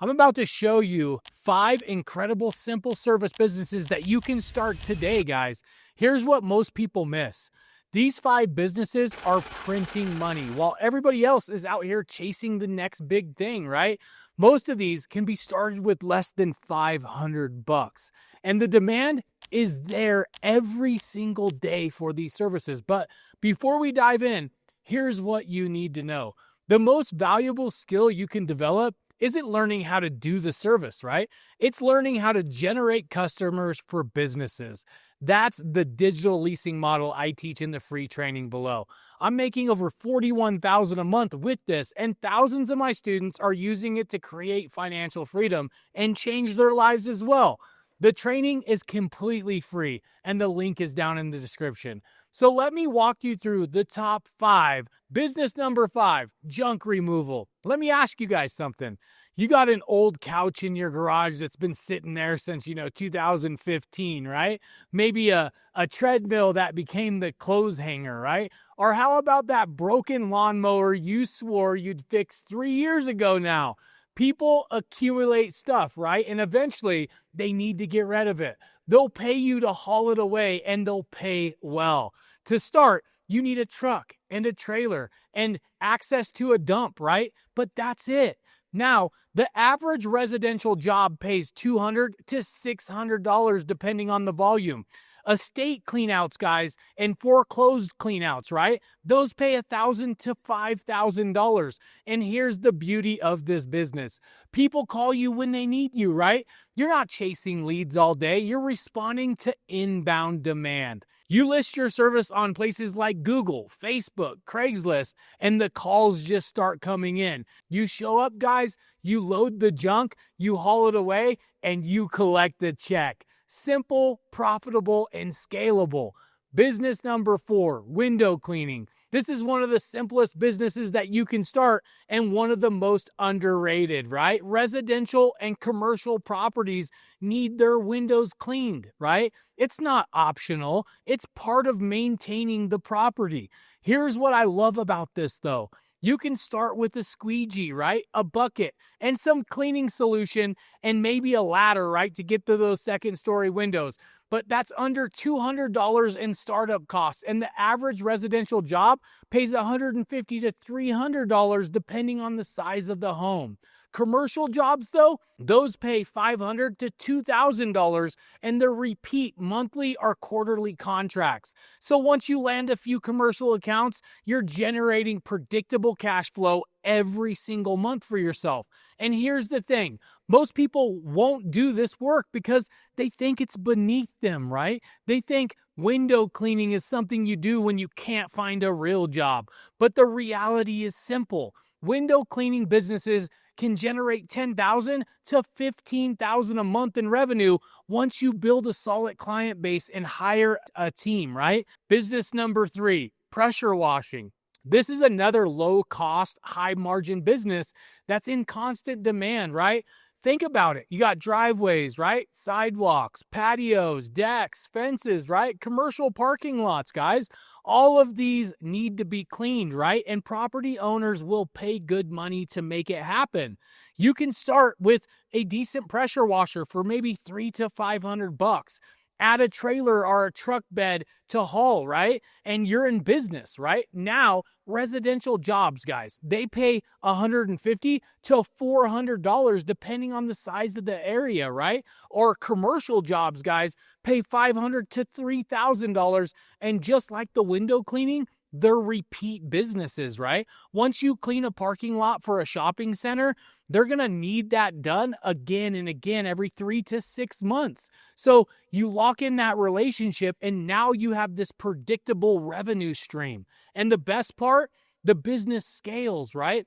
I'm about to show you 5 incredible simple service businesses that you can start today, guys. Here's what most people miss. These 5 businesses are printing money while everybody else is out here chasing the next big thing, right? Most of these can be started with less than $500. And the demand is there every single day for these services. But before we dive in, here's what you need to know. The most valuable skill you can develop isn't learning how to do the service, right? It's learning how to generate customers for businesses. That's the digital leasing model I teach in the free training below. I'm making over $41,000 a month with this, and thousands of my students are using it to create financial freedom and change their lives as well. The training is completely free, and the link is down in the description. So let me walk you through the top 5. Business number 5, junk removal. Let me ask you guys something. You got an old couch in your garage that's been sitting there since, 2015, right? Maybe a treadmill that became the clothes hanger, right? Or how about that broken lawnmower you swore you'd fix 3 years ago now? People accumulate stuff, right? And eventually they need to get rid of it. They'll pay you to haul it away, and they'll pay well. To start, you need a truck and a trailer and access to a dump, right? But that's it. Now, the average residential job pays $200 to $600 depending on the volume. Estate cleanouts, guys, and foreclosed cleanouts, right? Those pay $1,000 to $5,000. And here's the beauty of this business. People call you when they need you, right? You're not chasing leads all day. You're responding to inbound demand. You list your service on places like Google, Facebook, Craigslist, and the calls just start coming in. You show up, guys, you load the junk, you haul it away, and you collect the check. Simple, profitable, and scalable. Business number 4, window cleaning. This is one of the simplest businesses that you can start and one of the most underrated, right? Residential and commercial properties need their windows cleaned, right? It's not optional. It's part of maintaining the property. Here's what I love about this, though. You can start with a squeegee, right? A bucket and some cleaning solution and maybe a ladder, right? To get to those second-story windows. But that's under $200 in startup costs. And the average residential job pays $150 to $300 depending on the size of the home. Commercial jobs, though, those pay $500 to $2,000, and they're repeat monthly or quarterly contracts. So once you land a few commercial accounts, you're generating predictable cash flow every single month for yourself. And here's the thing. Most people won't do this work because they think it's beneath them, right? They think window cleaning is something you do when you can't find a real job. But the reality is simple. Window cleaning businesses can generate $10,000 to $15,000 a month in revenue once you build a solid client base and hire a team, right? Business number 3, pressure washing. This is another low-cost, high-margin business that's in constant demand, right? Think about it. You got driveways, right? Sidewalks, patios, decks, fences, right? Commercial parking lots, guys. All of these need to be cleaned, right? And property owners will pay good money to make it happen. You can start with a decent pressure washer for maybe $300 to $500. Add a trailer or a truck bed to haul, right? And you're in business, right? Now, residential jobs, guys, they pay $150 to $400 depending on the size of the area, right? Or commercial jobs, guys, pay $500 to $3,000. And just like the window cleaning, they're repeat businesses, right? Once you clean a parking lot for a shopping center, they're going to need that done again and again every 3 to 6 months. So you lock in that relationship and now you have this predictable revenue stream. And the best part, the business scales, right?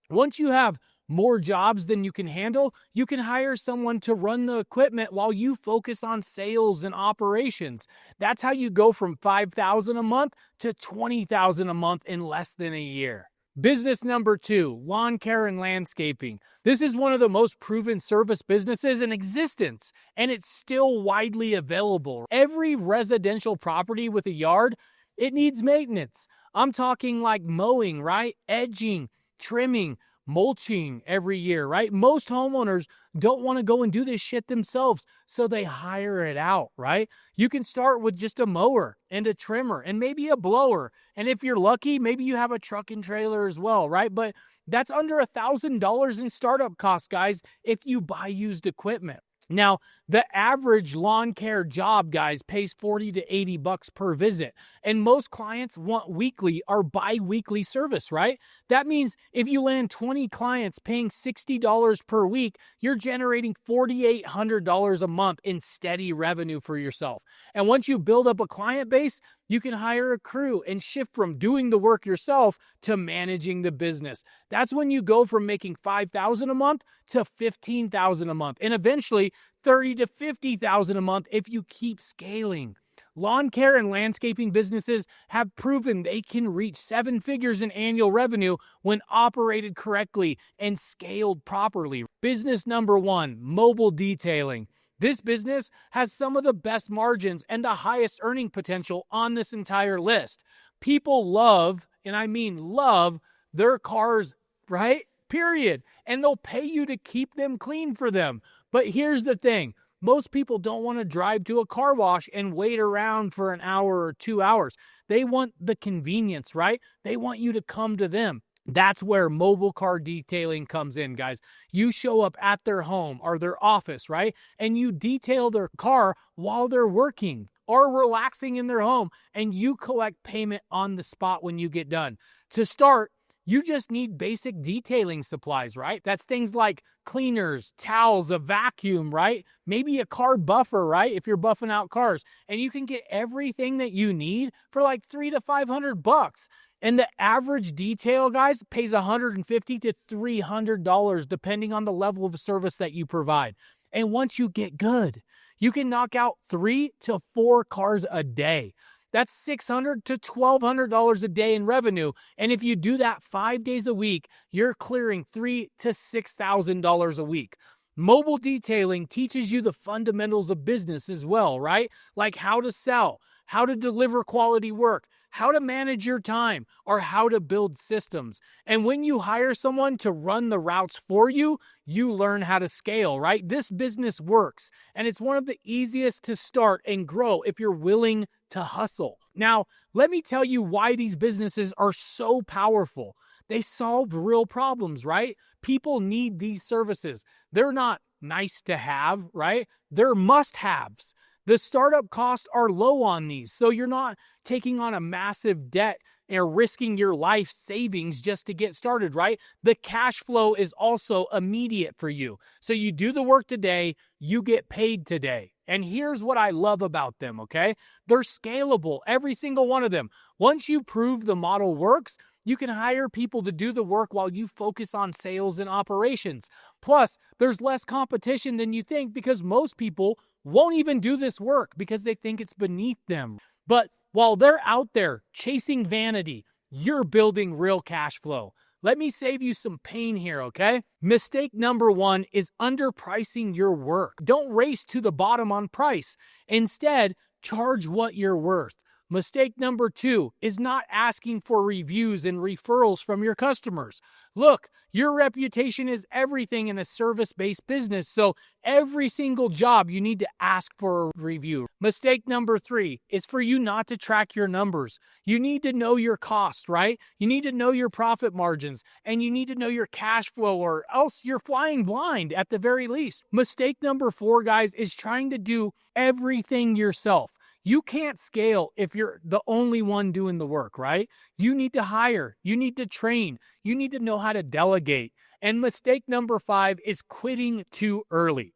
Once you have more jobs than you can handle, you can hire someone to run the equipment while you focus on sales and operations. That's how you go from $5,000 a month to $20,000 a month in less than a year. Business number 2, lawn care and landscaping. This is one of the most proven service businesses in existence, and it's still widely available. Every residential property with a yard, it needs maintenance. I'm talking like mowing, right? Edging, trimming, mulching every year, right? Most homeowners don't want to go and do this shit themselves, so they hire it out, right? You can start with just a mower and a trimmer and maybe a blower. And if you're lucky, maybe you have a truck and trailer as well, right? But that's under $1,000 in startup costs, guys, if you buy used equipment. Now, the average lawn care job, guys, pays 40 to 80 bucks per visit. And most clients want weekly or bi-weekly service, right? That means if you land 20 clients paying $60 per week, you're generating $4,800 a month in steady revenue for yourself. And once you build up a client base, you can hire a crew and shift from doing the work yourself to managing the business. That's when you go from making $5,000 a month to $15,000 a month, and eventually $30,000 to $50,000 a month if you keep scaling. Lawn care and landscaping businesses have proven they can reach 7 figures in annual revenue when operated correctly and scaled properly. Business number 1, mobile detailing. This business has some of the best margins and the highest earning potential on this entire list. People love, and I mean love, their cars, right? Period. And they'll pay you to keep them clean for them. But here's the thing. Most people don't want to drive to a car wash and wait around for an hour or 2 hours. They want the convenience, right? They want you to come to them. That's where mobile car detailing comes in, guys. You show up at their home or their office, right? And you detail their car while they're working or relaxing in their home, and you collect payment on the spot when you get done. To start, you just need basic detailing supplies, right? That's things like cleaners, towels, a vacuum, right? Maybe a car buffer, right? If you're buffing out cars. And you can get everything that you need for like $300 to $500. And the average detail, guys, pays $150 to $300 depending on the level of service that you provide. And once you get good, you can knock out 3 to 4 cars a day. That's $600 to $1,200 a day in revenue. And if you do that 5 days a week, you're clearing $3,000 to $6,000 a week. Mobile detailing teaches you the fundamentals of business as well, right? Like how to sell, how to deliver quality work, how to manage your time, or how to build systems. And when you hire someone to run the routes for you, you learn how to scale, right? This business works, and it's one of the easiest to start and grow if you're willing to hustle. Now, let me tell you why these businesses are so powerful. They solve real problems, right? People need these services. They're not nice to have, right? They're must-haves. The startup costs are low on these, so you're not taking on a massive debt and risking your life savings just to get started, right? The cash flow is also immediate for you. So you do the work today, you get paid today. And here's what I love about them, okay? They're scalable, every single one of them. Once you prove the model works, you can hire people to do the work while you focus on sales and operations. Plus, there's less competition than you think because most people won't even do this work because they think it's beneath them. But while they're out there chasing vanity, you're building real cash flow. Let me save you some pain here, okay? Mistake number 1 is underpricing your work. Don't race to the bottom on price. Instead, charge what you're worth. Mistake number 2 is not asking for reviews and referrals from your customers. Look, your reputation is everything in a service-based business, so every single job you need to ask for a review. Mistake number 3 is for you not to track your numbers. You need to know your cost, right? You need to know your profit margins, and you need to know your cash flow, or else you're flying blind at the very least. Mistake number 4, guys, is trying to do everything yourself. You can't scale if you're the only one doing the work, right? You need to hire, you need to train, you need to know how to delegate. And mistake number 5 is quitting too early.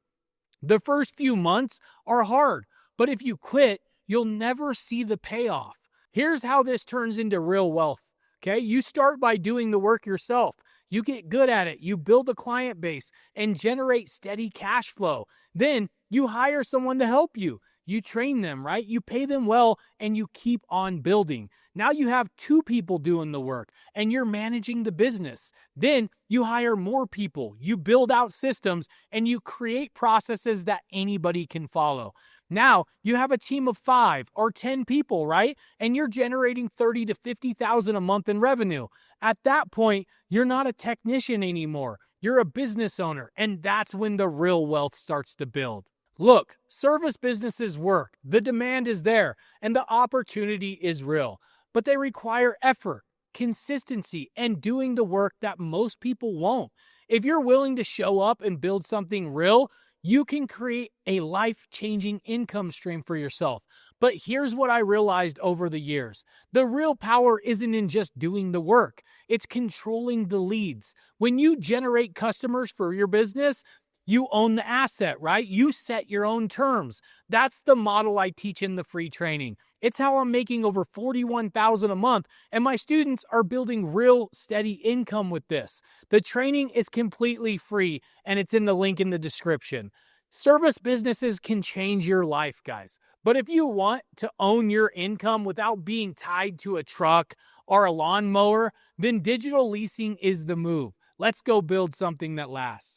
The first few months are hard, but if you quit, you'll never see the payoff. Here's how this turns into real wealth, okay? You start by doing the work yourself. You get good at it, you build a client base, and generate steady cash flow. Then you hire someone to help you. You train them, right? You pay them well, and you keep on building. Now you have 2 people doing the work, and you're managing the business. Then you hire more people, you build out systems, and you create processes that anybody can follow. Now you have a team of 5 or 10 people, right? And you're generating 30 to 50,000 a month in revenue. At that point, you're not a technician anymore. You're a business owner, and that's when the real wealth starts to build. Look, service businesses work. The demand is there, and the opportunity is real. But they require effort, consistency, and doing the work that most people won't. If you're willing to show up and build something real, you can create a life-changing income stream for yourself. But here's what I realized over the years. The real power isn't in just doing the work. It's controlling the leads. When you generate customers for your business, you own the asset, right? You set your own terms. That's the model I teach in the free training. It's how I'm making over $41,000 a month, and my students are building real steady income with this. The training is completely free, and it's in the link in the description. Service businesses can change your life, guys. But if you want to own your income without being tied to a truck or a lawnmower, then digital leasing is the move. Let's go build something that lasts.